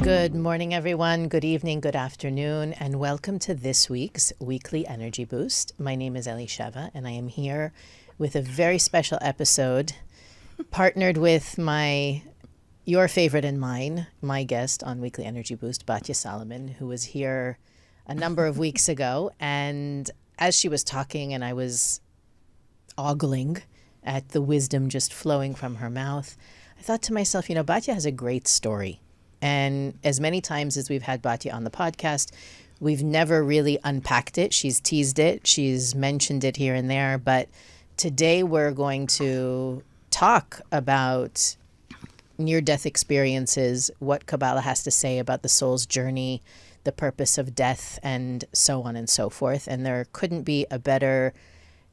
Good morning, everyone. Good evening, good afternoon, and welcome to this week's Weekly Energy Boost. My name is Elisheva, and I am here with a very special episode, partnered with your favorite and mine, my guest on Weekly Energy Boost, Batya Solomon, who was here a number of weeks ago. And as she was talking, and I was ogling at the wisdom just flowing from her mouth, I thought to myself, Batya has a great story. And as many times as we've had Batya on the podcast, we've never really unpacked it. She's teased it. She's mentioned it here and there. But today we're going to talk about near-death experiences, what Kabbalah has to say about the soul's journey, the purpose of death, and so on and so forth. And there couldn't be a better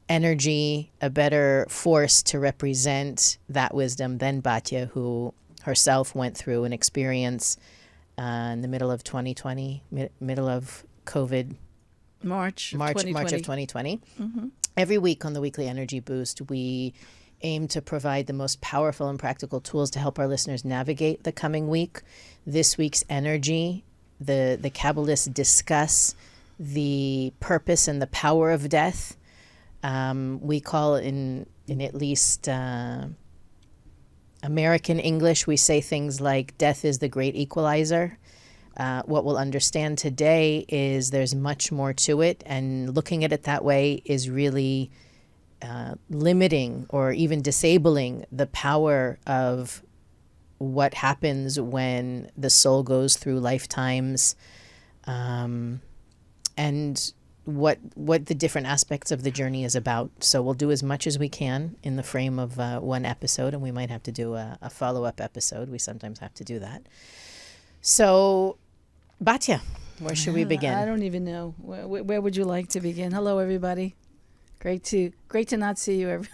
energy, a better force to represent that wisdom than Batya, who herself went through an experience in the middle of 2020, middle of COVID. March of 2020. Mm-hmm. Every week on the Weekly Energy Boost, we aim to provide the most powerful and practical tools to help our listeners navigate the coming week. This week's energy, the Kabbalists discuss the purpose and the power of death. We call in at least American English, we say things like death is the great equalizer. What we'll understand today is there's much more to it, and looking at it that way is really limiting or even disabling the power of what happens when the soul goes through lifetimes, and what the different aspects of the journey is about. So we'll do as much as we can in the frame of one episode, and we might have to do a follow-up episode. We sometimes have to do that. So, Batya, where should we begin? I don't even know. Where would you like to begin? Hello, everybody. Great to not see you.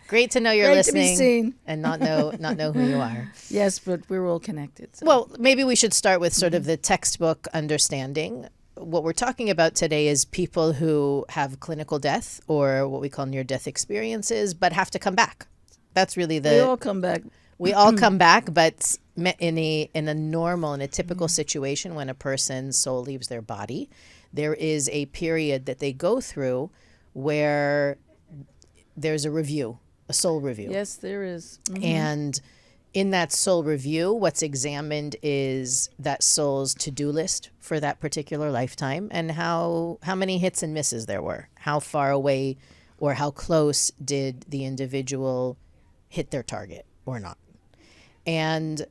Great to know you're Great listening to be seen. And not know who you are. Yes, but we're all connected. So. Well, maybe we should start with sort of the textbook understanding. What we're talking about today is people who have clinical death or what we call near-death experiences, but have to come back. That's really we all come back. We all come back, but in a typical situation when a person's soul leaves their body, there is a period that they go through where there's a soul review. Yes, there is. Mm-hmm. And in that soul review, what's examined is that soul's to-do list for that particular lifetime and how many hits and misses there were. How far away or how close did the individual hit their target or not? And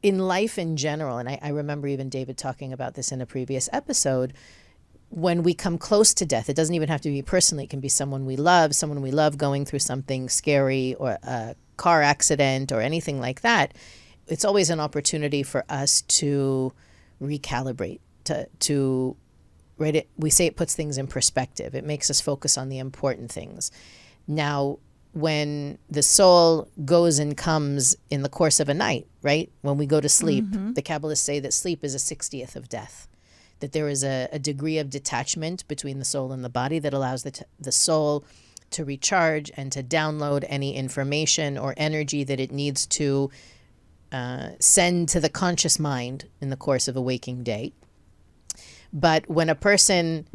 in life in general, and I remember even David talking about this in a previous episode, when we come close to death, it doesn't even have to be personally. It can be someone we love going through something scary or a car accident or anything like that. It's always an opportunity for us to recalibrate, to right it. We say it puts things in perspective. It makes us focus on the important things. Now, when the soul goes and comes in the course of a night, right? When we go to sleep, the Kabbalists say that sleep is a 60th of death, that there is a degree of detachment between the soul and the body that allows the soul to recharge and to download any information or energy that it needs to send to the conscious mind in the course of a waking day. But when a person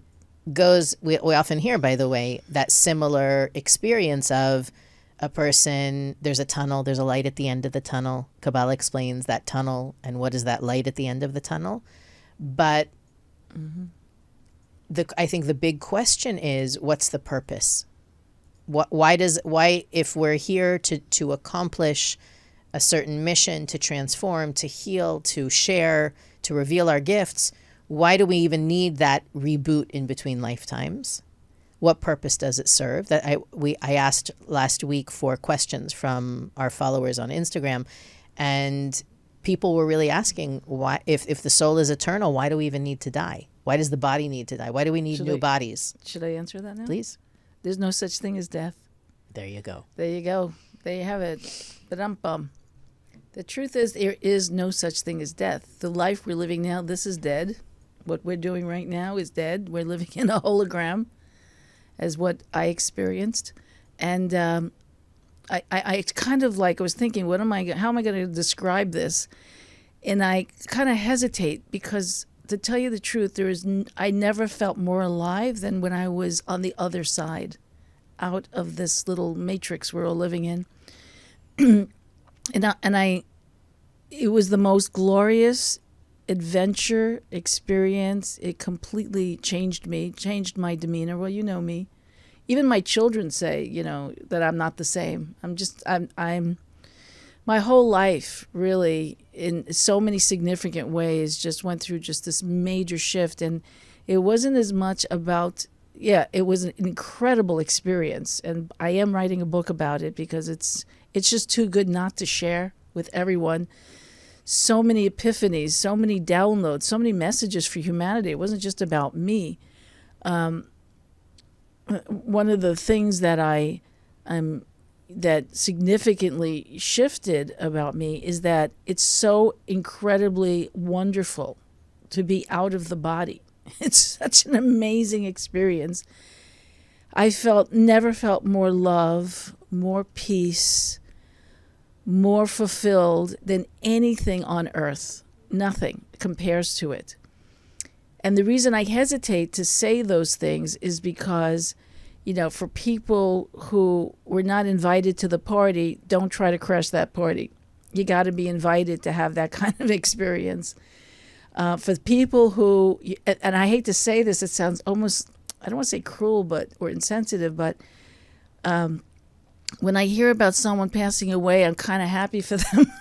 goes, we often hear, by the way, that similar experience of a person, there's a tunnel, there's a light at the end of the tunnel. Kabbalah explains that tunnel and what is that light at the end of the tunnel. But I think the big question is, what's the purpose? Why if we're here to accomplish a certain mission, to transform, to heal, to share, to reveal our gifts, why do we even need that reboot in between lifetimes? What purpose does it serve? That I asked last week for questions from our followers on Instagram, and people were really asking, why, if the soul is eternal, why do we even need to die? Why does the body need to die? Why do we need new bodies? Should I answer that now? Please. There's no such thing as death. There you go. There you go. There you have it. Ba-dum-bum. The truth is, there is no such thing as death. The life we're living now, this is dead. What we're doing right now is dead. We're living in a hologram, as what I experienced. And I kind of like, I was thinking, how am I going to describe this? And I kind of hesitate because, to tell you the truth, I never felt more alive than when I was on the other side, out of this little matrix we're all living in. It was the most glorious adventure experience. It completely changed me, changed my demeanor. Well, you know me. Even my children say, that I'm not the same. I'm my whole life, really, in so many significant ways, just went through just this major shift. And it wasn't as much about, it was an incredible experience. And I am writing a book about it because it's just too good not to share with everyone. So many epiphanies, so many downloads, so many messages for humanity. It wasn't just about me. One of the things that that significantly shifted about me is that it's so incredibly wonderful to be out of the body. It's such an amazing experience. I never felt more love, more peace, more fulfilled than anything on earth. Nothing compares to it. And the reason I hesitate to say those things is because, for people who were not invited to the party, don't try to crash that party. You got to be invited to have that kind of experience. For people who, and I hate to say this, it sounds almost, I don't want to say cruel or insensitive, but when I hear about someone passing away, I'm kind of happy for them.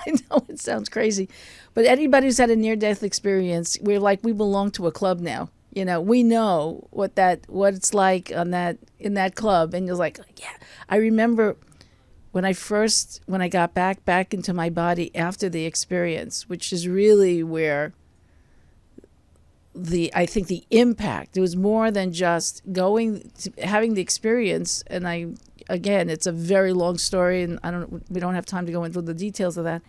I know it sounds crazy, but anybody who's had a near-death experience, we belong to a club now. We know what it's like in that club, and you're like, yeah. I remember when I got back into my body after the experience, which is really where I think the impact. It was more than just having the experience, and again, it's a very long story, and we don't have time to go into the details of that.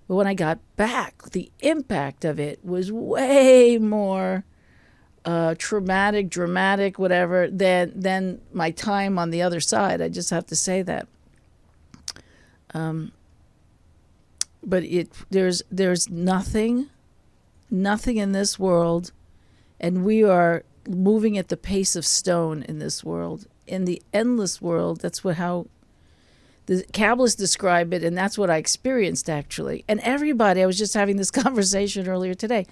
But when I got back, the impact of it was way more traumatic, dramatic, whatever, than my time on the other side. I just have to say that. But there's nothing in this world, and we are moving at the pace of stone in this world. In the endless world, that's how the Kabbalists describe it, and that's what I experienced, actually. And everybody, I was just having this conversation earlier today,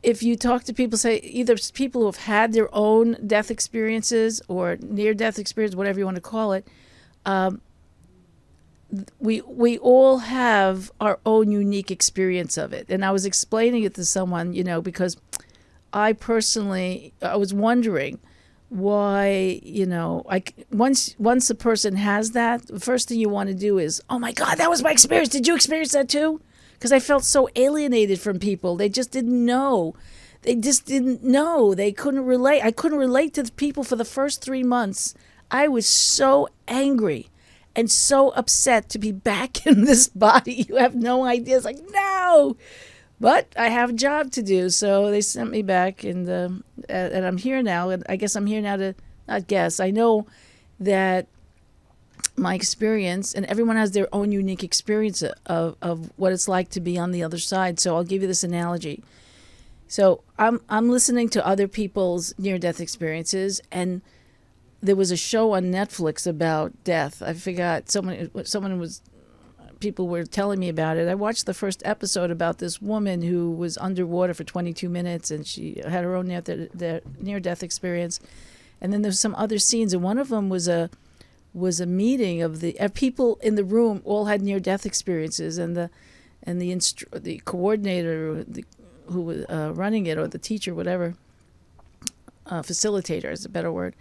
if you talk to people, say either people who have had their own death experiences or near-death experience, whatever you want to call it, we all have our own unique experience of it. And I was explaining it to someone, because I was wondering why, once a person has that, the first thing you want to do is, oh my God, that was my experience. Did you experience that too? Because I felt so alienated from people. They just didn't know. They couldn't relate. I couldn't relate to the people for the first 3 months. I was so angry and so upset to be back in this body. You have no idea. It's like, no. But I have a job to do, so they sent me back, and I'm here now. And I guess I'm here now to, not guess, I know that my experience, and everyone has their own unique experience of what it's like to be on the other side. So I'll give you this analogy. So I'm listening to other people's near-death experiences, and there was a show on Netflix about death. I forgot, people were telling me about it. I watched the first episode about this woman who was underwater for 22 minutes, and she had her own near-death experience. And then there's some other scenes, and one of them was a meeting of the people in the room all had near-death experiences, and the coordinator who was running it, or the teacher, whatever, facilitator is a better word,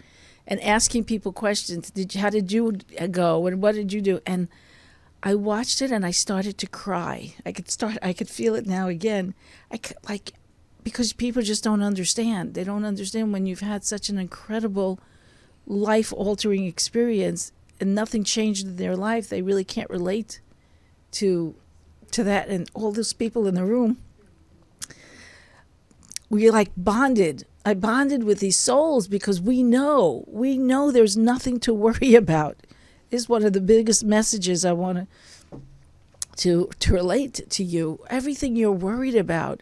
and asking people questions. How did you go, and what did you do? And I watched it and I started to cry. I could feel it now again. Because people just don't understand. They don't understand when you've had such an incredible life-altering experience and nothing changed in their life. They really can't relate to that. And all those people in the room, we bonded. I bonded with these souls because we know there's nothing to worry about. This is one of the biggest messages I want to relate to you. Everything you're worried about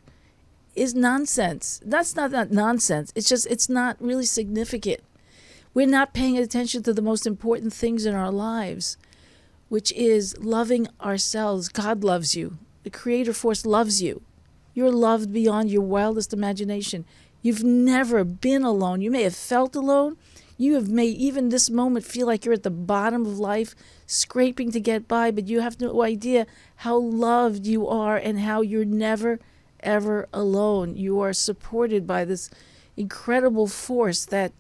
is nonsense. That's not nonsense. It's not really significant. We're not paying attention to the most important things in our lives, which is loving ourselves. God loves you. The creator force loves you. You're loved beyond your wildest imagination. You've never been alone. You may have felt alone. You may even this moment feel like you're at the bottom of life, scraping to get by, but you have no idea how loved you are and how you're never, ever alone. You are supported by this incredible force that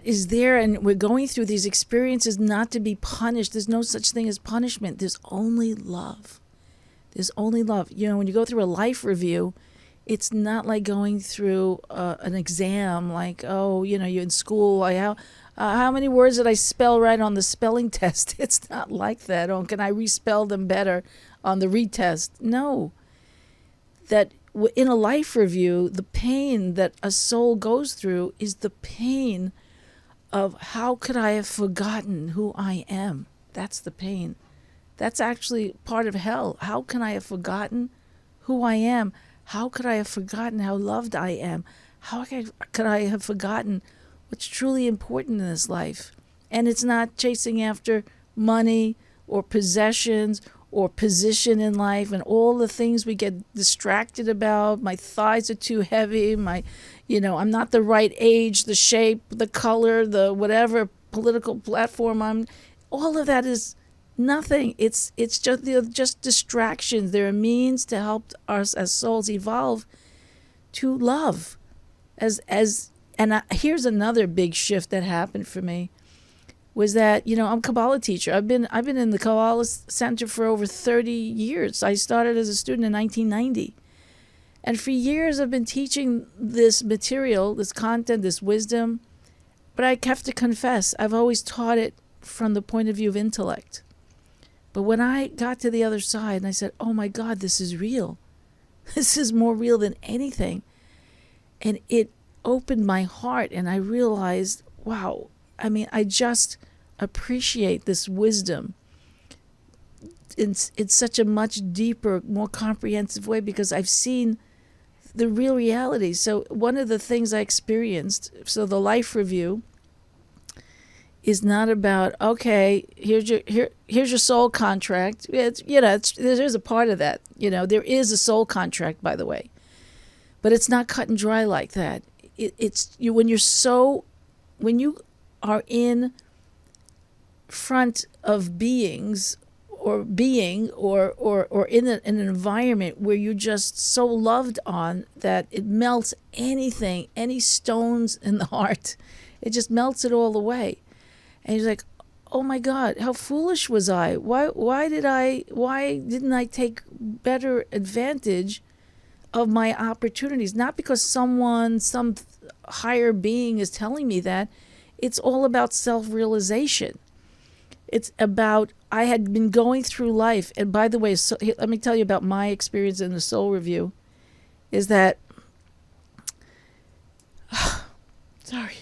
is there, and we're going through these experiences not to be punished. There's no such thing as punishment. There's only love. There's only love. When you go through a life review, it's not like going through an exam, like, you're in school. How many words did I spell right on the spelling test? It's not like that. Can I respell them better on the retest? No. That in a life review, the pain that a soul goes through is the pain of how could I have forgotten who I am? That's the pain. That's actually part of hell. How can I have forgotten who I am? How could I have forgotten how loved I am? How could I have forgotten what's truly important in this life? And it's not chasing after money or possessions or position in life and all the things we get distracted about. My thighs are too heavy. I'm not the right age, the shape, the color, the whatever political platform I'm. All of that is nothing. It's just distractions. They're a means to help us as souls evolve to love. Here's another big shift that happened for me. Was that, I'm a Kabbalah teacher. I've been in the Kabbalah Centre for over 30 years. I started as a student in 1990. And for years I've been teaching this material, this content, this wisdom. But I have to confess, I've always taught it from the point of view of intellect. But when I got to the other side and I said, oh my God, this is real. This is more real than anything. And it opened my heart and I realized, wow, I just appreciate this wisdom in such a much deeper, more comprehensive way because I've seen the real reality. So one of the things I experienced, so the life review is not about, okay, here's your soul contract. There's a part of that. There is a soul contract, by the way, but it's not cut and dry like that. When you are in front of beings or in an environment where you're just so loved on that it melts anything, any stones in the heart. It just melts it all away. And you're like, oh my God, how foolish was I? Why didn't I take better advantage of my opportunities? Not because some higher being is telling me that. It's all about self-realization. It's about, I had been going through life. And by the way, let me tell you about my experience in the soul review, is that, sorry.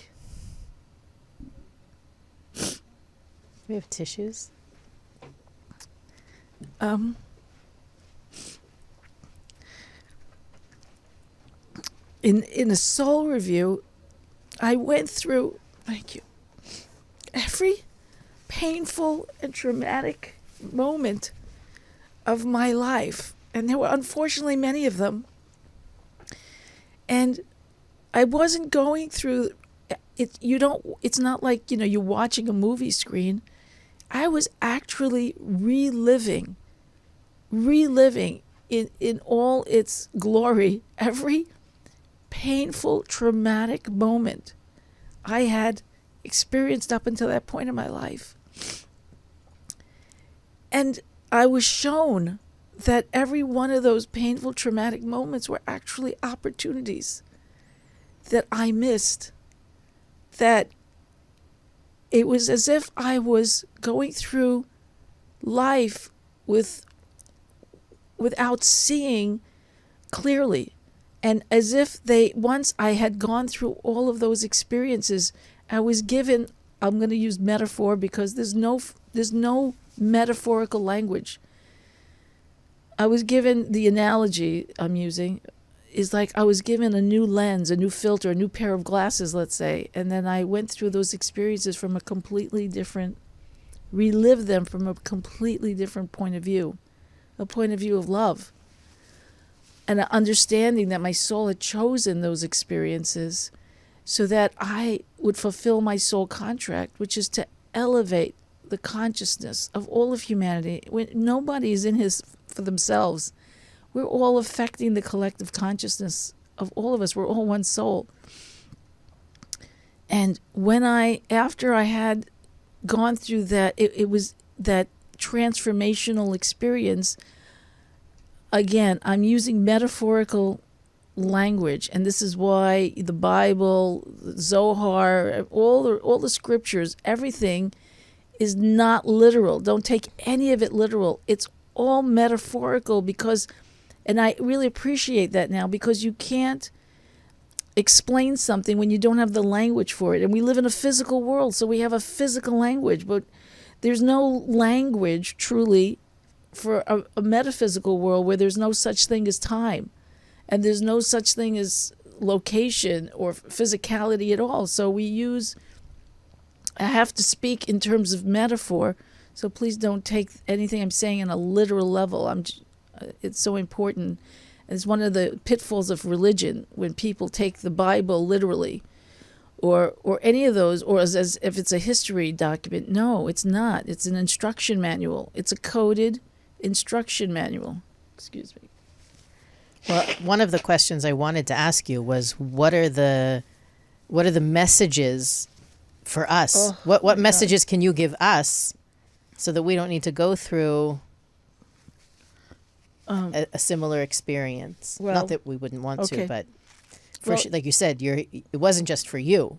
We have tissues. In a soul review, I went through, thank you, every painful and traumatic moment of my life. And there were unfortunately many of them. And I wasn't going through it. It's not like, you're watching a movie screen. I was actually reliving in all its glory every painful, traumatic moment I had experienced up until that point in my life. And I was shown that every one of those painful, traumatic moments were actually opportunities that I missed. That it was as if I was going through life without seeing clearly. And as if once I had gone through all of those experiences, I was given I'm going to use metaphor because there's no metaphorical language. I was given the analogy I'm using is like I was given a new lens, a new filter, a new pair of glasses, let's say, and then I went through those experiences from a completely different, relived them from a completely different point of view, a point of view of love, and an understanding that my soul had chosen those experiences so that I would fulfill my soul contract, which is to elevate the consciousness of all of humanity. When nobody is in his for themselves, we're all affecting the collective consciousness of all of us. We're all one soul. And after I had gone through that, it was that transformational experience. Again, I'm using metaphorical language, and this is why the Bible, Zohar, all the scriptures, everything is not literal. Don't take any of it literal. It's all metaphorical and I really appreciate that now, because you can't explain something when you don't have the language for it. And we live in a physical world, so we have a physical language, but there's no language truly for a metaphysical world where there's no such thing as time, and there's no such thing as location or physicality at all. So I have to speak in terms of metaphor, so please don't take anything I'm saying on a literal level. It's so important. It's one of the pitfalls of religion when people take the Bible literally, or any of those, or as if it's a history document. No, it's not. It's an instruction manual. It's a coded instruction manual. Excuse me. Well, one of the questions I wanted to ask you was, what are the messages for us? What messages can you give us so that we don't need to go through a similar experience? Well, not that we wouldn't want okay. to, but like you said, it wasn't just for you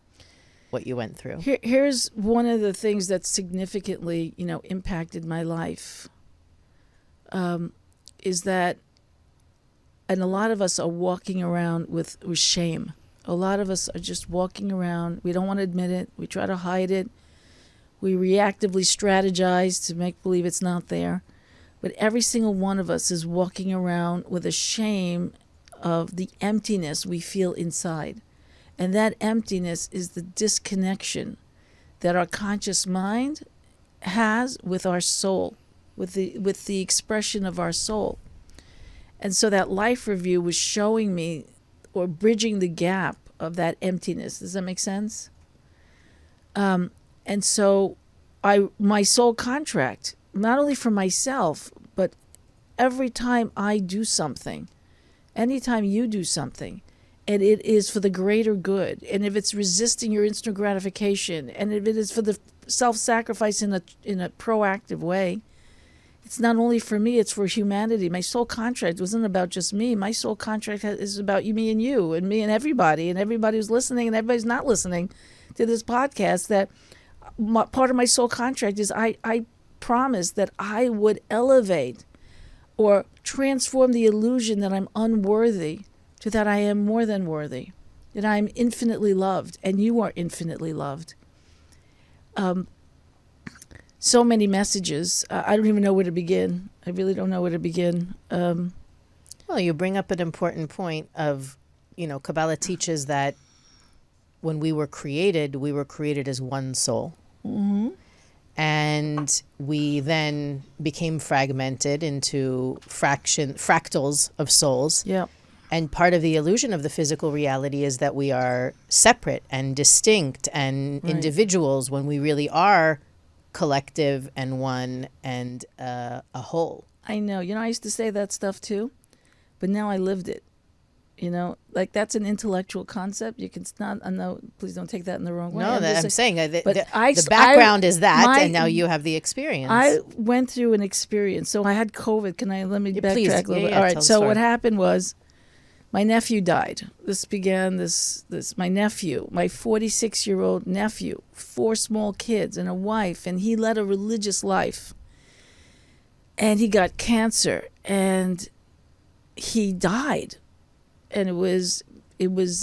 what you went through. Here's one of the things that significantly, impacted my life. Is that, and a lot of us are walking around with shame. A lot of us are just walking around. We don't want to admit it. We try to hide it. We reactively strategize to make believe it's not there. But every single one of us is walking around with a shame of the emptiness we feel inside. And that emptiness is the disconnection that our conscious mind has with our soul, with the expression of our soul. And so that life review was showing me, or bridging the gap of that emptiness. Does that make sense? And so my soul contract, not only for myself, but every time I do something, anytime you do something, and it is for the greater good, and if it's resisting your instant gratification, and if it is for the self-sacrifice in a proactive way, it's not only for me, it's for humanity. My soul contract wasn't about just me. My soul contract is about me and you, and me and everybody who's listening and everybody's not listening to this podcast. That part of my soul contract is I promised that I would elevate or transform the illusion that I'm unworthy to that I am more than worthy, that I am infinitely loved, and you are infinitely loved. So many messages. I don't even know where to begin. I really don't know where to begin. Well, you bring up an important point of, Kabbalah teaches that when we were created as one soul. Mm-hmm. And we then became fragmented into fractals of souls. Yeah. And part of the illusion of the physical reality is that we are separate and distinct and individuals, when we really are collective and one and a whole. I know. I used to say that stuff too, but now I lived it. Like that's an intellectual concept. You can not. No, please don't take that in the wrong way. No, I'm saying the the background is that, and now you have the experience. I went through an experience. So I had COVID. Let me backtrack please. a little bit? Yeah, all right. So what happened was, my nephew died. This my nephew, my 46-year-old nephew, 4 small kids and a wife, and he led a religious life. And he got cancer, and he died. And it was towards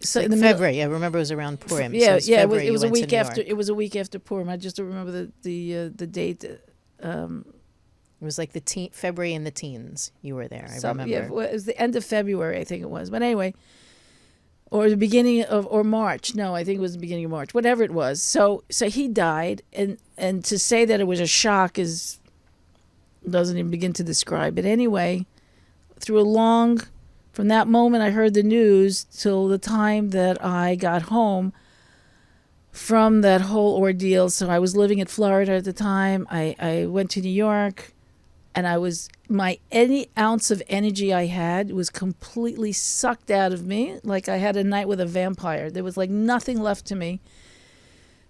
So Like in the middle, February. I remember it was around Purim. So yeah, it was yeah, February it was you a went to week New after. York. It was a week after Purim. I just don't remember the date. It was like February in the teens. You were there. I Some yeah, remember. it was the end of February, I think it was. But anyway, or the beginning of or March. No, I think it was the beginning of March. Whatever it was. So he died, and to say that it was a shock is doesn't even begin to describe it. Anyway, from that moment I heard the news till the time that I got home from that whole ordeal. So I was living in Florida at the time. I went to New York, and any ounce of energy I had was completely sucked out of me. Like I had a night with a vampire. There was like nothing left to me.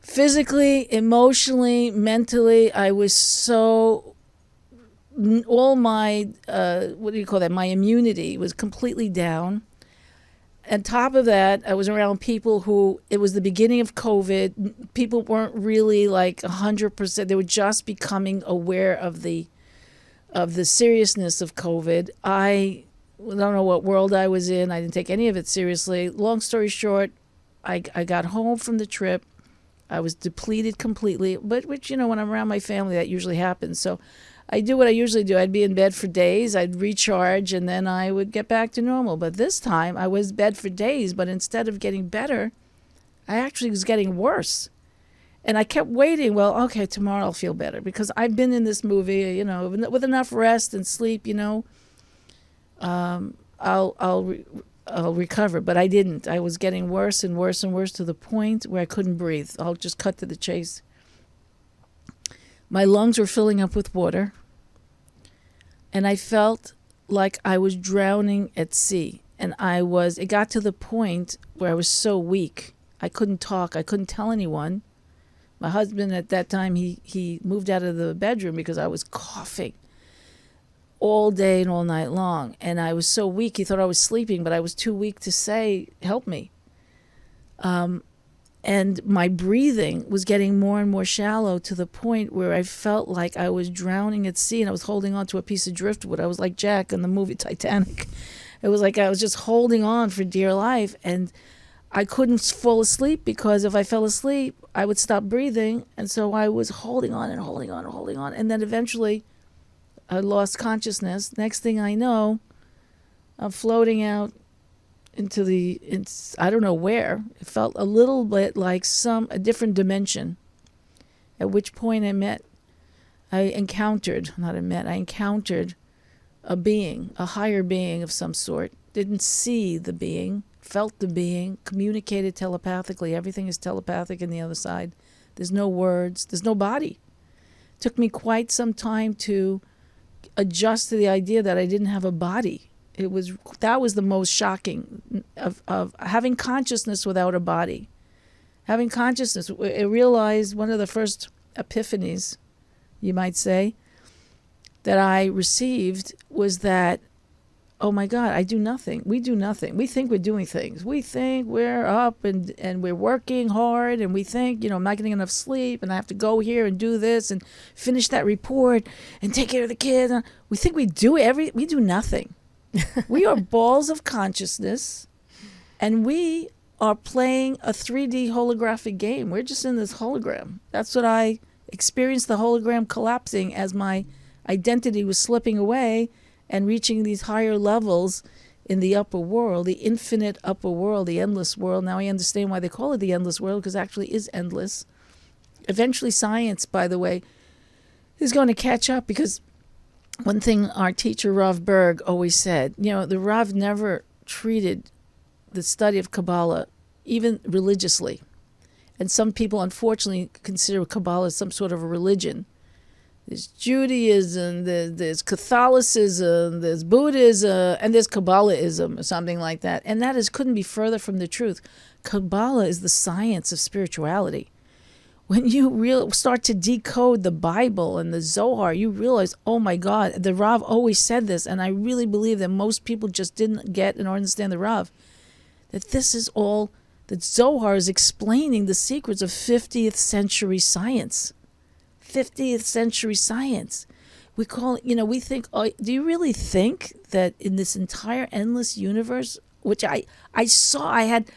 Physically, emotionally, mentally, I was so, all my, my immunity was completely down. On top of that, I was around people who, it was the beginning of COVID. People weren't really like 100%. They were just becoming aware of the seriousness of COVID. I don't know what world I was in. I didn't take any of it seriously. Long story short, I got home from the trip. I was depleted completely, but which, when I'm around my family, that usually happens. So I do what I usually do. I'd be in bed for days, I'd recharge, and then I would get back to normal. But this time I was in bed for days, but instead of getting better, I actually was getting worse. And I kept waiting. Well, okay, tomorrow I'll feel better because I've been in this movie, with enough rest and sleep, I'll recover. But I didn't. I was getting worse and worse and worse to the point where I couldn't breathe. I'll just cut to the chase. My lungs were filling up with water, and I felt like I was drowning at sea. And it got to the point where I was so weak. I couldn't talk. I couldn't tell anyone. My husband at that time, he moved out of the bedroom because I was coughing all day and all night long. And I was so weak, he thought I was sleeping, but I was too weak to say, help me. And my breathing was getting more and more shallow to the point where I felt like I was drowning at sea, and I was holding on to a piece of driftwood. I was like Jack in the movie Titanic. It was like I was just holding on for dear life, and I couldn't fall asleep because if I fell asleep, I would stop breathing. And so I was holding on and holding on and holding on. And then eventually I lost consciousness. Next thing I know, I'm floating out into I don't know where. It felt a little bit like a different dimension. At which point I encountered a being, a higher being of some sort. Didn't see the being, felt the being, communicated telepathically. Everything is telepathic on the other side. There's no words, there's no body. It took me quite some time to adjust to the idea that I didn't have a body. That was the most shocking of having consciousness without a body. Having consciousness, I realized one of the first epiphanies, you might say, that I received was that, oh my God, I do nothing. We do nothing. We think we're doing things. We think we're up and we're working hard, and we think, I'm not getting enough sleep and I have to go here and do this and finish that report and take care of the kids. We think we do nothing. We are balls of consciousness, and we are playing a 3D holographic game. We're just in this hologram. That's what I experienced, the hologram collapsing as my identity was slipping away and reaching these higher levels in the upper world, the infinite upper world, the endless world. Now I understand why they call it the endless world, because it actually is endless. Eventually science, by the way, is going to catch up, because one thing our teacher, Rav Berg, always said, the Rav never treated the study of Kabbalah, even religiously. And some people, unfortunately, consider Kabbalah some sort of a religion. There's Judaism, there's Catholicism, there's Buddhism, and there's Kabbalahism or something like that. And that couldn't be further from the truth. Kabbalah is the science of spirituality. When you start to decode the Bible and the Zohar, you realize, oh my God, the Rav always said this, and I really believe that most people just didn't get or understand the Rav, that this is all, that Zohar is explaining the secrets of 50th century science. 50th century science. We call it, we think, do you really think that in this entire endless universe, which I saw, I had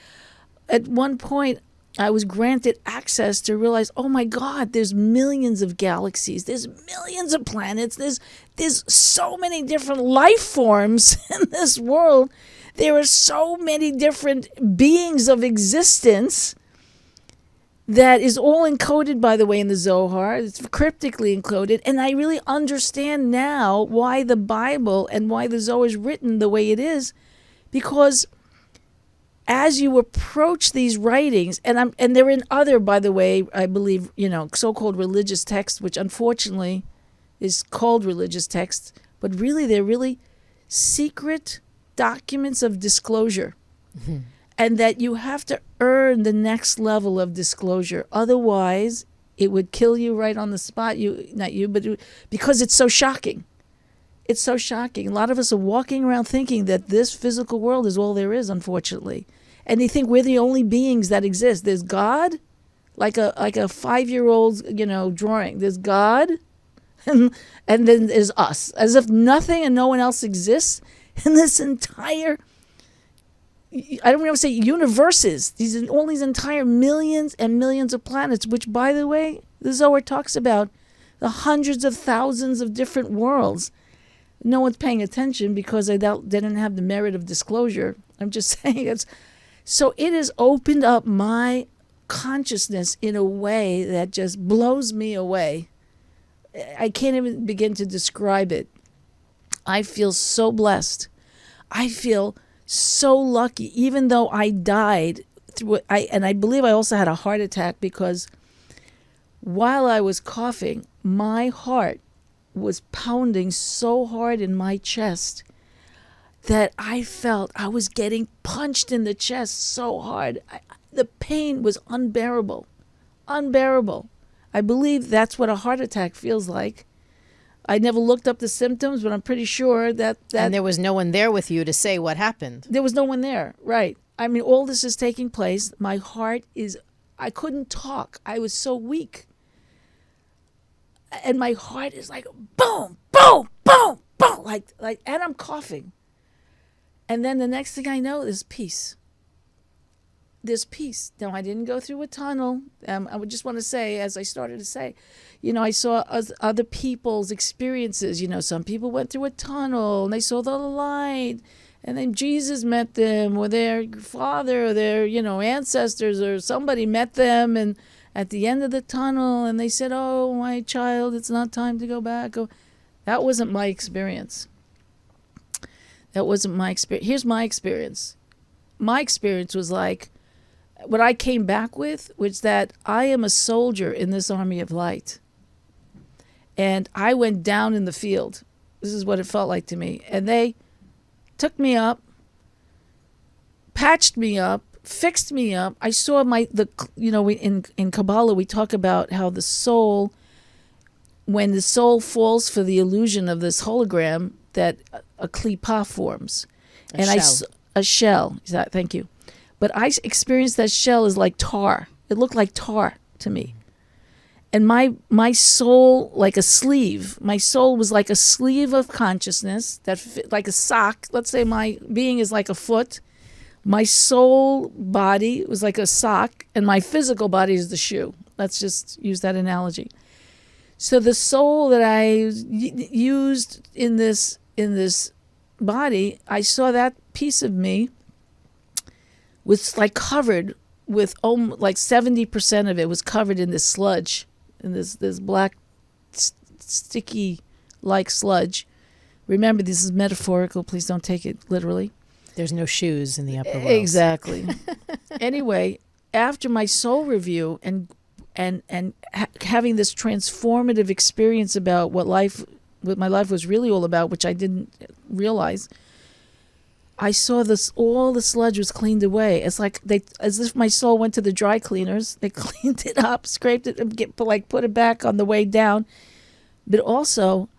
at one point, I was granted access to realize, oh my God, there's millions of galaxies, there's millions of planets, there's so many different life forms in this world. There are so many different beings of existence that is all encoded, by the way, in the Zohar. It's cryptically encoded. And I really understand now why the Bible and why the Zohar is written the way it is, because as you approach these writings, and they're in other, by the way, I believe, so-called religious texts, which unfortunately is called religious texts, but really they're really secret documents of disclosure. Mm-hmm. And that you have to earn the next level of disclosure. Otherwise, it would kill you right on the spot. Because it's so shocking. It's so shocking. A lot of us are walking around thinking that this physical world is all there is, unfortunately. And they think we're the only beings that exist. There's God, like a 5-year-old, drawing. There's God, and then there's us. As if nothing and no one else exists in this entire, I don't want to say universes. All these entire millions and millions of planets, which, by the way, the Zohar talks about the hundreds of thousands of different worlds. No one's paying attention because they didn't have the merit of disclosure. I'm just saying so it has opened up my consciousness in a way that just blows me away. I can't even begin to describe it. I feel so blessed. I feel so lucky, even though I died and I believe I also had a heart attack, because while I was coughing, my heart was pounding so hard in my chest that I felt I was getting punched in the chest so hard. The pain was unbearable. I believe that's what a heart attack feels like. I never looked up the symptoms, but I'm pretty sure that... And there was no one there with you to say what happened. There was no one there, right. I mean, all this is taking place. My heart is... I couldn't talk. I was so weak. And my heart is like, boom, boom, boom, boom, and I'm coughing. And then the next thing I know, there's peace. There's peace. Now, I didn't go through a tunnel. I would just want to say, as I started to say, I saw other people's experiences. Some people went through a tunnel and they saw the light, and then Jesus met them, or their father, or their, ancestors, or somebody met them, and at the end of the tunnel, and they said, "Oh, my child, it's not time to go back." That wasn't my experience. Here's my experience. My experience was like, what I came back with was that I am a soldier in this army of light. And I went down in the field. This is what it felt like to me. And they took me up, patched me up, fixed me up. I saw in Kabbalah we talk about how the soul, when the soul falls for the illusion of this hologram, that a klipa forms. A shell. Thank you. But I experienced that shell as like tar. It looked like tar to me. And my soul, like a sleeve. My soul was like a sleeve of consciousness that fit like a sock. Let's say my being is like a foot. My soul body was like a sock, and my physical body is the shoe. Let's just use that analogy. So the soul that I used in this body, I saw that piece of me was like covered with like 70% of it was covered in this sludge, in this black sticky like sludge. Remember, this is metaphorical. Please don't take it literally. There's no shoes in the upper world. Exactly. Anyway, after my soul review and having this transformative experience about what my life was really all about, which I didn't realize, I saw all the sludge was cleaned away. It's like as if my soul went to the dry cleaners. They cleaned it up, scraped it, and put it back on the way down. But also,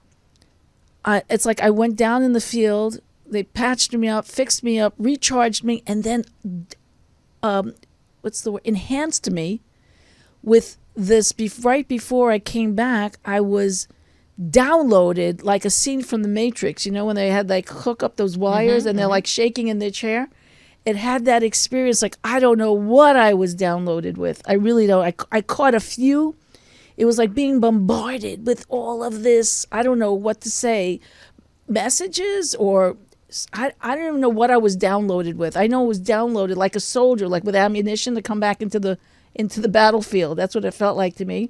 it's like I went down in the field. They patched me up, fixed me up, recharged me, and then, enhanced me with this. Right before I came back, I was downloaded like a scene from The Matrix. When they had like hook up those wires and they're like shaking in their chair. it had that experience. Like, I don't know what I was downloaded with. I really don't. I caught a few. It was like being bombarded with all of this. I don't know what to say. Messages, or I don't even know what I was downloaded with. I know it was downloaded like a soldier, like with ammunition to come back into the battlefield. That's what it felt like to me.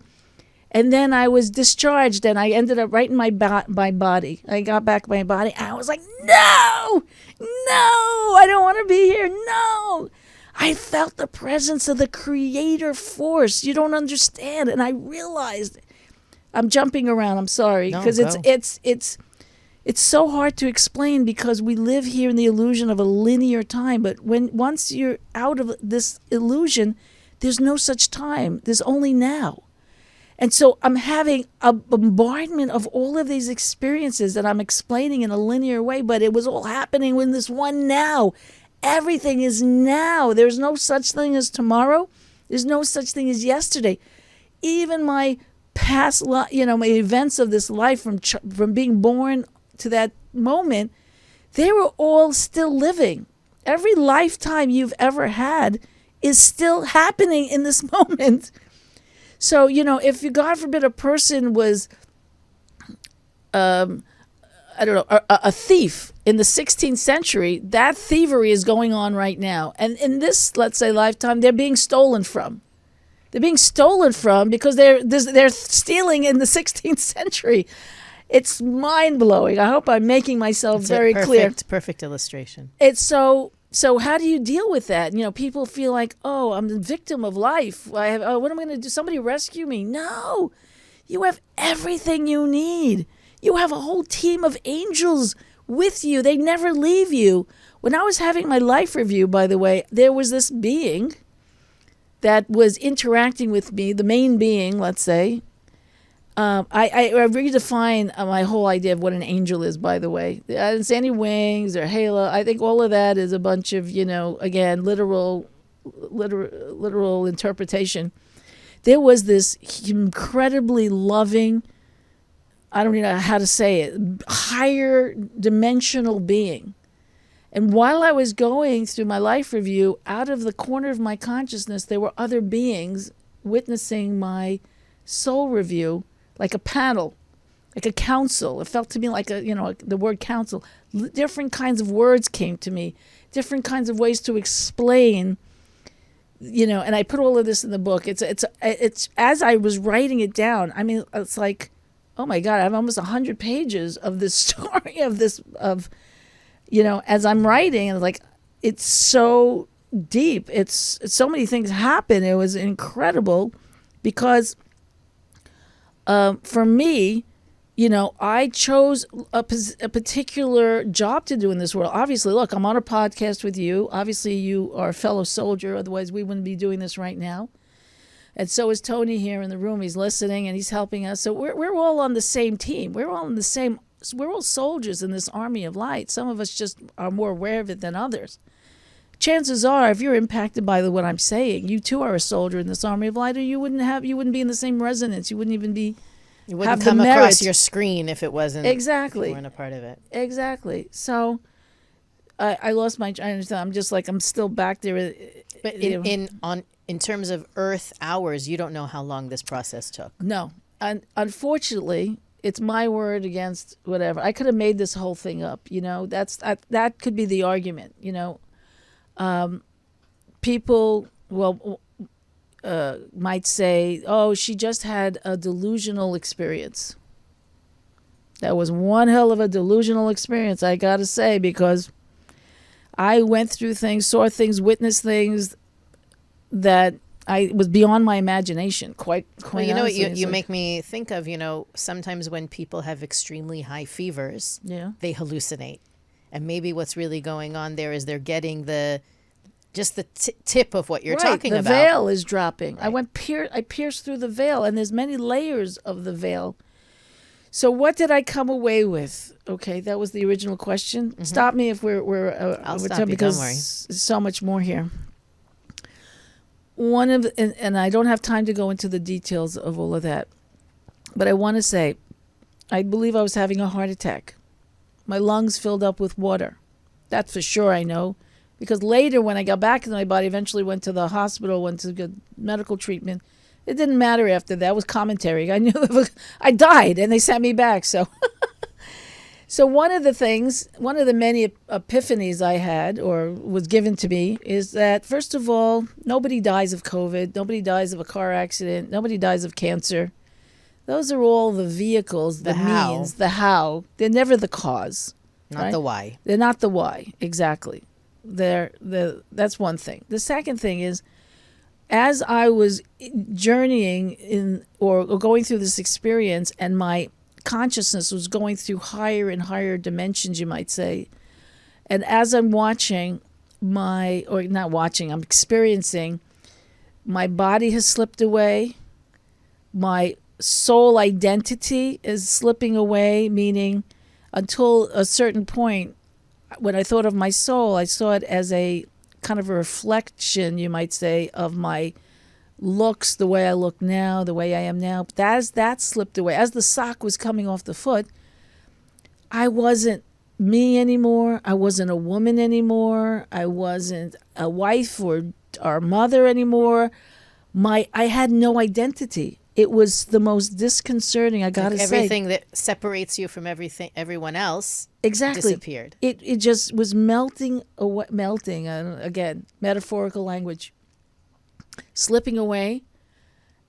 And then I was discharged, and I ended up right in my body. I got back my body, and I was like, no, I don't want to be here. No. I felt the presence of the creator force. You don't understand. And I realized, I'm jumping around. I'm sorry. Because it's so hard to explain, because we live here in the illusion of a linear time. But once you're out of this illusion, there's no such time. There's only now. And so I'm having a bombardment of all of these experiences that I'm explaining in a linear way, but it was all happening in this one now. Everything is now. There's no such thing as tomorrow. There's no such thing as yesterday. Even my past, my events of this life from being born to that moment, they were all still living. Every lifetime you've ever had is still happening in this moment. So, if, God forbid, a person was, a thief in the 16th century, that thievery is going on right now. And in this, let's say, lifetime, they're being stolen from. They're being stolen from because they're stealing in the 16th century. It's mind-blowing. I hope I'm making myself very clear. Perfect illustration. It's so how do you deal with that? People feel like, oh, I'm the victim of life. What am I going to do? Somebody rescue me? No. You have everything you need. You have a whole team of angels with you. They never leave you. When I was having my life review, by the way, there was this being that was interacting with me, the main being, let's say. I redefine my whole idea of what an angel is, by the way. I didn't say any wings or halo. I think all of that is a bunch of, again, literal interpretation. There was this incredibly loving, I don't even know how to say it, higher dimensional being. And while I was going through my life review, out of the corner of my consciousness, there were other beings witnessing my soul review, like a panel, like a council. It felt to me like the word council. Different kinds of words came to me, different kinds of ways to explain, and I put all of this in the book. It's as I was writing it down, I mean, it's like, oh my God, I have almost 100 pages of this story as I'm writing, and like, it's so deep. It's so many things happen. It was incredible because for me, I chose a particular job to do in this world. Obviously, look, I'm on a podcast with you. Obviously, you are a fellow soldier. Otherwise, we wouldn't be doing this right now. And so is Tony here in the room. He's listening and he's helping us. So we're all on the same team. We're all soldiers in this army of light. Some of us just are more aware of it than others. Chances are, if you're impacted by what I'm saying, you too are a soldier in this army of light, or you wouldn't be in the same resonance. You wouldn't even be. You wouldn't come across your screen if it wasn't. Exactly. If you weren't a part of it. Exactly. So, I lost my. I understand. I'm just like, I'm still back there. But in terms of Earth hours, you don't know how long this process took. No, unfortunately, it's my word against whatever. I could have made this whole thing up. That could be the argument. People might say, oh, she just had a delusional experience. That was one hell of a delusional experience, I gotta say, because I went through things, saw things, witnessed things that I was beyond my imagination. Quite well, you know what you make me think of, sometimes when people have extremely high fevers, they hallucinate. And maybe what's really going on there is they're getting the tip of what you're talking about. The veil is dropping. Right. I pierced through the veil, and there's many layers of the veil. So what did I come away with? Okay, that was the original question. Mm-hmm. Stop me if we're I'll stop you, because don't worry. There's so much more here. And I don't have time to go into the details of all of that, but I want to say, I believe I was having a heart attack. My lungs filled up with water. That's for sure, I know. Because later, when I got back into my body, eventually went to the hospital, went to good medical treatment. It didn't matter after that. It was commentary. I knew I died, and they sent me back. So, so one of the many epiphanies I had or was given to me is that, first of all, nobody dies of COVID. Nobody dies of a car accident. Nobody dies of cancer. Those are all the vehicles, the means, the how. They're never the cause. Not the why. They're not the why, exactly. That's one thing. The second thing is, as I was journeying in or going through this experience, and my consciousness was going through higher and higher dimensions, you might say, and as I'm I'm experiencing, my body has slipped away, my soul identity is slipping away, meaning until a certain point, when I thought of my soul, I saw it as a kind of a reflection, you might say, of my looks, the way I look now, the way I am now. But as that slipped away, as the sock was coming off the foot, I wasn't me anymore. I wasn't a woman anymore. I wasn't a wife or mother anymore. I had no identity. It was the most disconcerting, I gotta say. Everything that separates you from everyone else disappeared. It just was melting away, again, metaphorical language, slipping away.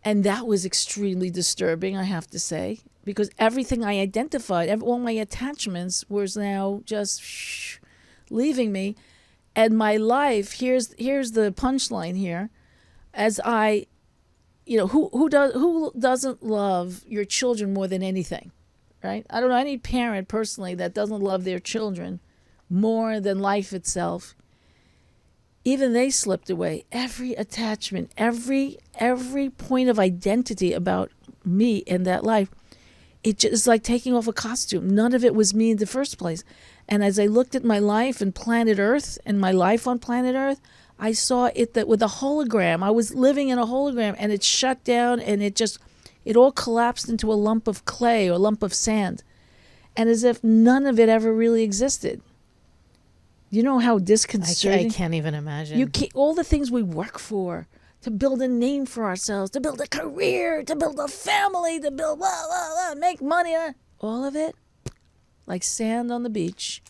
And that was extremely disturbing, I have to say, because everything I identified, all my attachments was now just leaving me. And my life, here's the punchline here, as I... who doesn't love your children more than anything, right? I don't know any parent personally that doesn't love their children more than life itself. Even they slipped away. Every attachment, every point of identity about me in that life, it just like taking off a costume. None of it was me in the first place. And as I looked at my life and planet Earth and my life on planet Earth, I saw it that with a hologram. I was living in a hologram, and it shut down, and it all collapsed into a lump of clay or a lump of sand, and as if none of it ever really existed. You know how disconcerting? I can't even imagine. All the things we work for, to build a name for ourselves, to build a career, to build a family, to build blah, blah, blah, make money, all of it, like sand on the beach.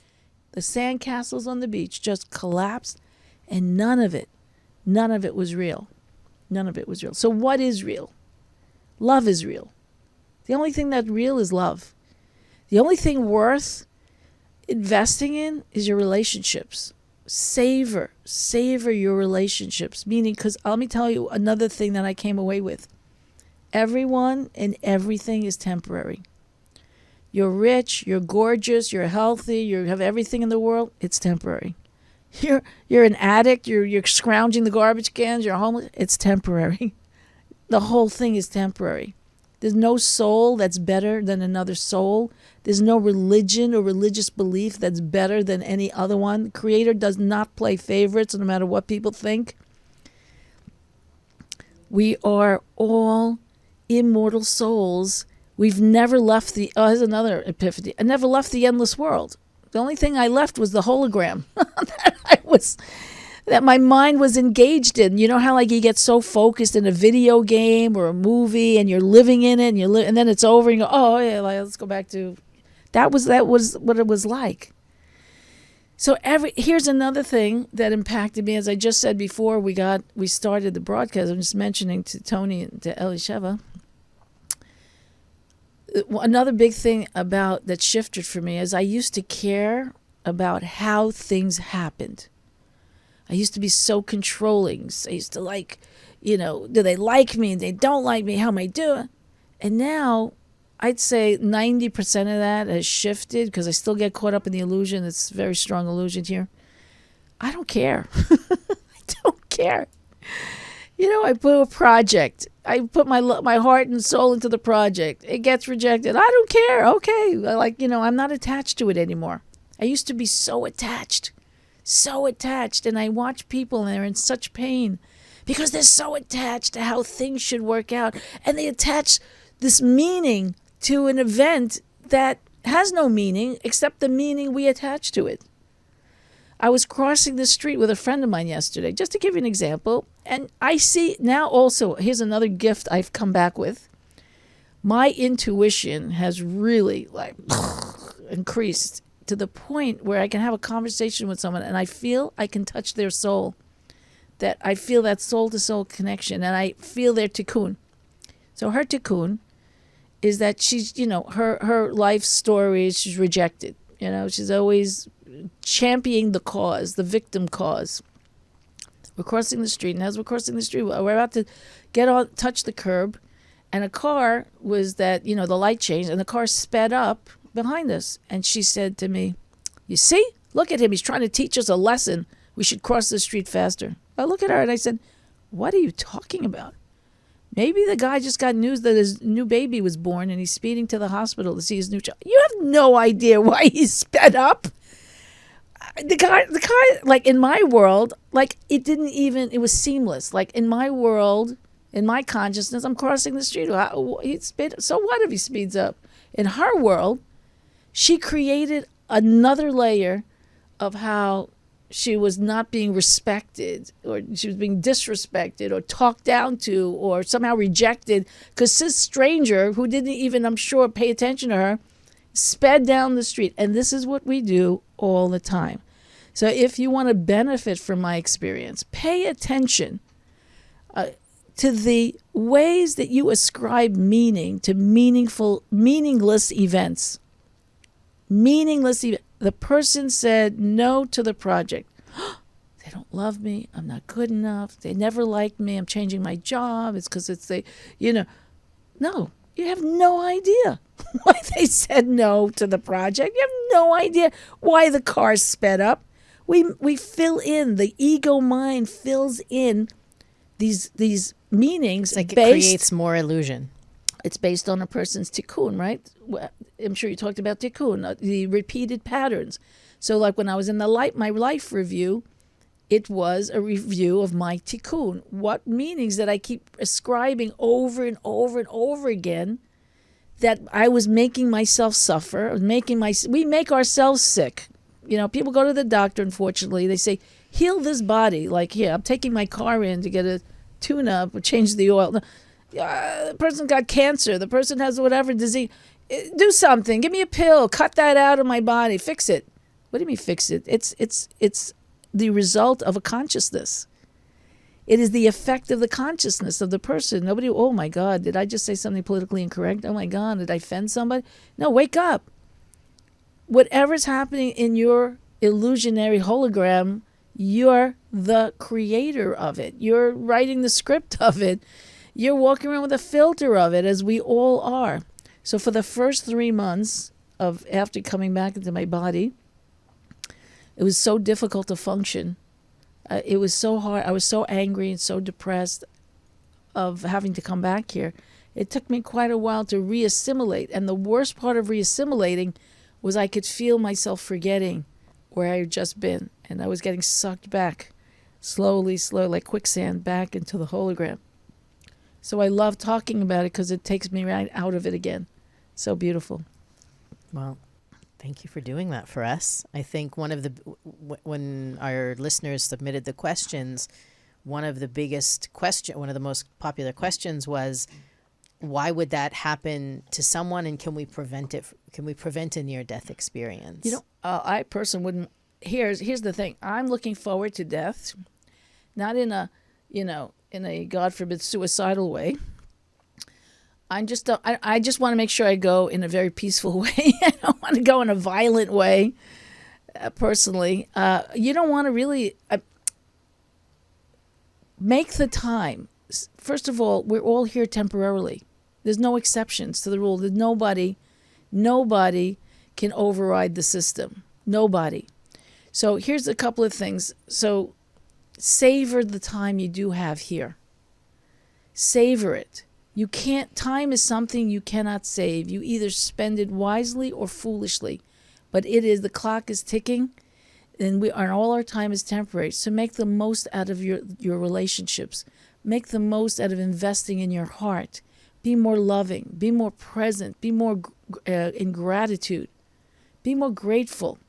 The sand castles on the beach just collapsed. And none of it was real. None of it was real. So what is real? Love is real. The only thing that's real is love. The only thing worth investing in is your relationships. Savor your relationships. Meaning, because let me tell you another thing that I came away with. Everyone and everything is temporary. You're rich, you're gorgeous, you're healthy, you have everything in the world. It's temporary. You're an addict, you're scrounging the garbage cans, you're homeless. It's temporary. The whole thing is temporary. There's no soul that's better than another soul. There's no religion or religious belief that's better than any other one. The Creator does not play favorites no matter what people think. We are all immortal souls. We've never left here's another epiphany. I never left the endless world. The only thing I left was the hologram that my mind was engaged in. You know how like you get so focused in a video game or a movie and you're living in it and then it's over and you go, oh yeah, let's go back to that was what it was like. So here's another thing that impacted me. As I just said before we started the broadcast, I'm just mentioning to Tony and to Elisheva. Another big thing that shifted for me is I used to care about how things happened. I used to be so controlling. I used to do they like me? They don't like me. How am I doing? And now I'd say 90% of that has shifted because I still get caught up in the illusion. It's a very strong illusion here. I don't care. I don't care. I put a project. I put my heart and soul into the project. It gets rejected. I don't care. Okay. I'm not attached to it anymore. I used to be so attached. And I watch people and they're in such pain because they're so attached to how things should work out. And they attach this meaning to an event that has no meaning except the meaning we attach to it. I was crossing the street with a friend of mine yesterday, just to give you an example. And I see now also, here's another gift I've come back with. My intuition has really like increased to the point where I can have a conversation with someone and I feel I can touch their soul. That I feel that soul-to-soul connection, and I feel their tikkun. So her tikkun is that she's, her life story, she's rejected. She's always championing the cause, the victim cause. We're crossing the street, and as we're crossing the street, we're about to touch the curb, and a car was the light changed, and the car sped up behind us. And she said to me, "You see? Look at him. He's trying to teach us a lesson. We should cross the street faster." I look at her and I said, "What are you talking about? Maybe the guy just got news that his new baby was born and he's speeding to the hospital to see his new child. You have no idea why he's sped up." The car, like in my world, like it was seamless. Like in my world, in my consciousness, I'm crossing the street. So what if he speeds up? In her world, she created another layer of how she was not being respected, or she was being disrespected or talked down to or somehow rejected because this stranger who didn't even, I'm sure, pay attention to her, sped down the street. And this is what we do all the time. So if you want to benefit from my experience, pay attention to the ways that you ascribe meaning to meaningless events. The person said no to the project. They don't love me. I'm not good enough. They never liked me. I'm changing my job. It's because No, you have no idea why they said no to the project. You have no idea why the car sped up. We fill in, the ego mind fills in these meanings. It's like it creates more illusion. It's based on a person's tikkun, right? I'm sure you talked about tikkun, the repeated patterns. So like when I was in my life review, it was a review of my tikkun. What meanings that I keep ascribing over and over and over again, that I was making myself suffer. We make ourselves sick. People go to the doctor, unfortunately. They say, heal this body. Like, here, I'm taking my car in to get a tune-up or change the oil. The person got cancer. The person has whatever disease. Do something. Give me a pill. Cut that out of my body. Fix it. What do you mean fix it? It's the result of a consciousness. It is the effect of the consciousness of the person. Nobody, oh my God, did I just say something politically incorrect? Oh my God, did I offend somebody? No, wake up. Whatever's happening in your illusionary hologram, you're the creator of it. You're writing the script of it. You're walking around with a filter of it, as we all are. So for the first 3 months after coming back into my body, it was so difficult to function. It was so hard. I was so angry and so depressed of having to come back here. It took me quite a while to reassimilate. And the worst part of reassimilating was I could feel myself forgetting where I had just been. And I was getting sucked back, slowly, like quicksand, back into the hologram. So I love talking about it because it takes me right out of it again. So beautiful. Well, thank you for doing that for us. I think when our listeners submitted the questions, one of the most popular questions was, why would that happen to someone, and can we prevent it? Can we prevent a near-death experience? I personally wouldn't. Here's the thing. I'm looking forward to death, not in a God forbid suicidal way. I just want to make sure I go in a very peaceful way. I don't want to go in a violent way. Personally, you don't want to really make the time. First of all, we're all here temporarily. There's no exceptions to the rule. There's nobody can override the system. Nobody. So here's a couple of things. So savor the time you do have here. Savor it. Time is something you cannot save. You either spend it wisely or foolishly. But the clock is ticking, and all our time is temporary. So make the most out of your relationships. Make the most out of investing in your heart. Be more loving. Be more present. Be more in gratitude. Be more grateful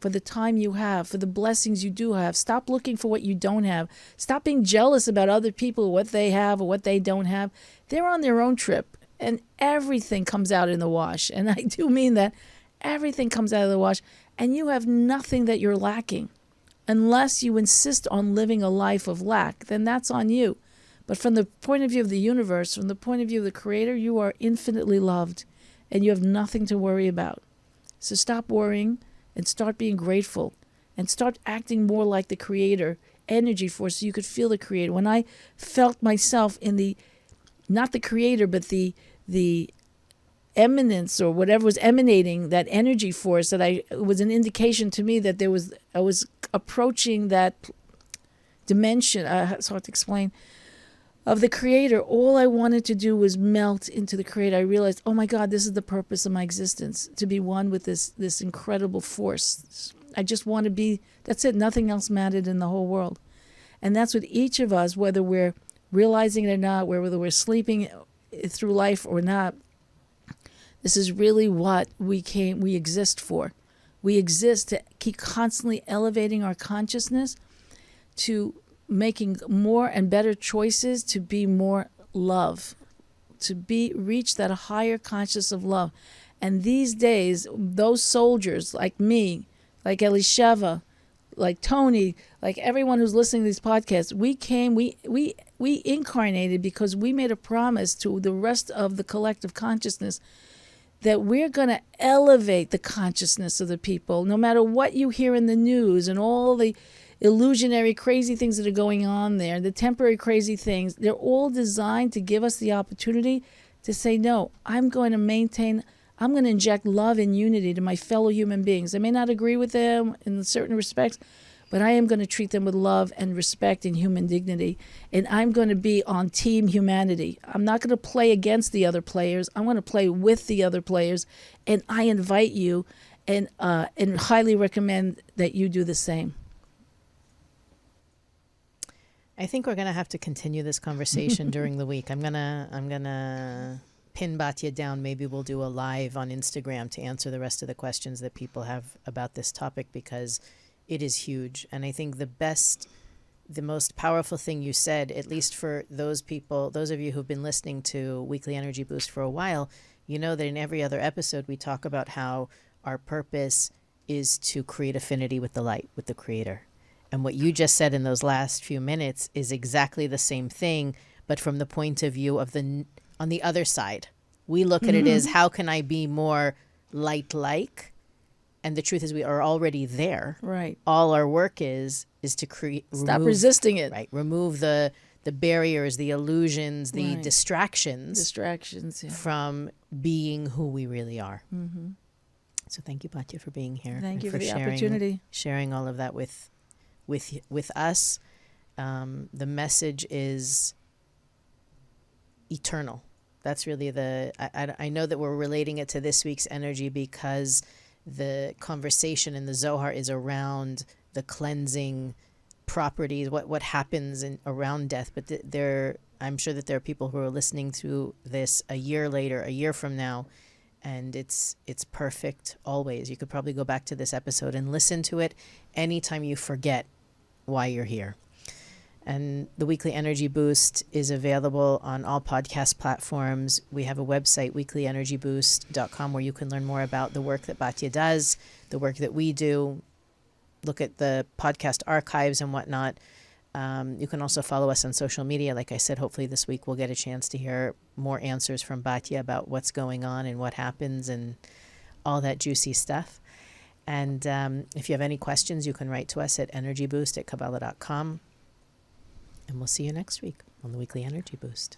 for the time you have, for the blessings you do have. Stop looking for what you don't have. Stop being jealous about other people, what they have or what they don't have. They're on their own trip, and everything comes out in the wash. And I do mean that. Everything comes out of the wash, and you have nothing that you're lacking. Unless you insist on living a life of lack, then that's on you. But from the point of view of the universe, from the point of view of the Creator, you are infinitely loved, and you have nothing to worry about. So stop worrying and start being grateful, and start acting more like the Creator energy force so you could feel the Creator. When I felt myself in the, not the Creator, but the eminence or whatever was emanating, that energy force, that it was an indication to me that I was approaching that dimension, it's hard to explain, of the Creator. All I wanted to do was melt into the Creator. I realized, oh my God, this is the purpose of my existence, to be one with this incredible force. I just want to be, that's it, nothing else mattered in the whole world. And that's what each of us, whether we're realizing it or not, whether we're sleeping through life or not, this is really what we exist for. We exist to keep constantly elevating our consciousness, to making more and better choices, to be more love, to reach that higher consciousness of love. And these days, those soldiers like me, like Elisheva, like Tony, like everyone who's listening to these podcasts, we incarnated because we made a promise to the rest of the collective consciousness that we're going to elevate the consciousness of the people, no matter what you hear in the news and all the illusionary crazy things that are going on there, the temporary crazy things. They're all designed to give us the opportunity to say, no, I'm going to inject love and unity to my fellow human beings. I may not agree with them in certain respects, but I am going to treat them with love and respect and human dignity. And I'm going to be on team humanity. I'm not going to play against the other players. I'm going to play with the other players. And I invite you and highly recommend that you do the same. I think we're going to have to continue this conversation during the week. I'm gonna pin Batya down. Maybe we'll do a live on Instagram to answer the rest of the questions that people have about this topic, because it is huge. And I think the most powerful thing you said, at least for those of you who've been listening to Weekly Energy Boost for a while, you know that in every other episode we talk about how our purpose is to create affinity with the light, with the Creator. And what you just said in those last few minutes is exactly the same thing, but from the point of view of on the other side. We look at it as, how can I be more light-like? And the truth is we are already there. Right. All our work is to create. Stop resisting it. Right. Remove the barriers, the illusions, the distractions. Yeah. From being who we really are. Mm-hmm. So thank you, Batya, for being here. Thank you for the opportunity. Sharing all of that with us. The message is eternal. That's really I know that we're relating it to this week's energy because the conversation in the Zohar is around the cleansing properties, what happens around death. But I'm sure that there are people who are listening to this a year later, a year from now, and it's perfect always. You could probably go back to this episode and listen to it anytime you forget why you're here. And the Weekly Energy Boost is available on all podcast platforms. We have a website, weeklyenergyboost.com, where you can learn more about the work that Batya does, the work that we do, look at the podcast archives and whatnot. You can also follow us on social media. Like I said, hopefully this week we'll get a chance to hear more answers from Batya about what's going on and what happens and all that juicy stuff. And if you have any questions, you can write to us at energyboost@kabbalah.com. And we'll see you next week on the Weekly Energy Boost.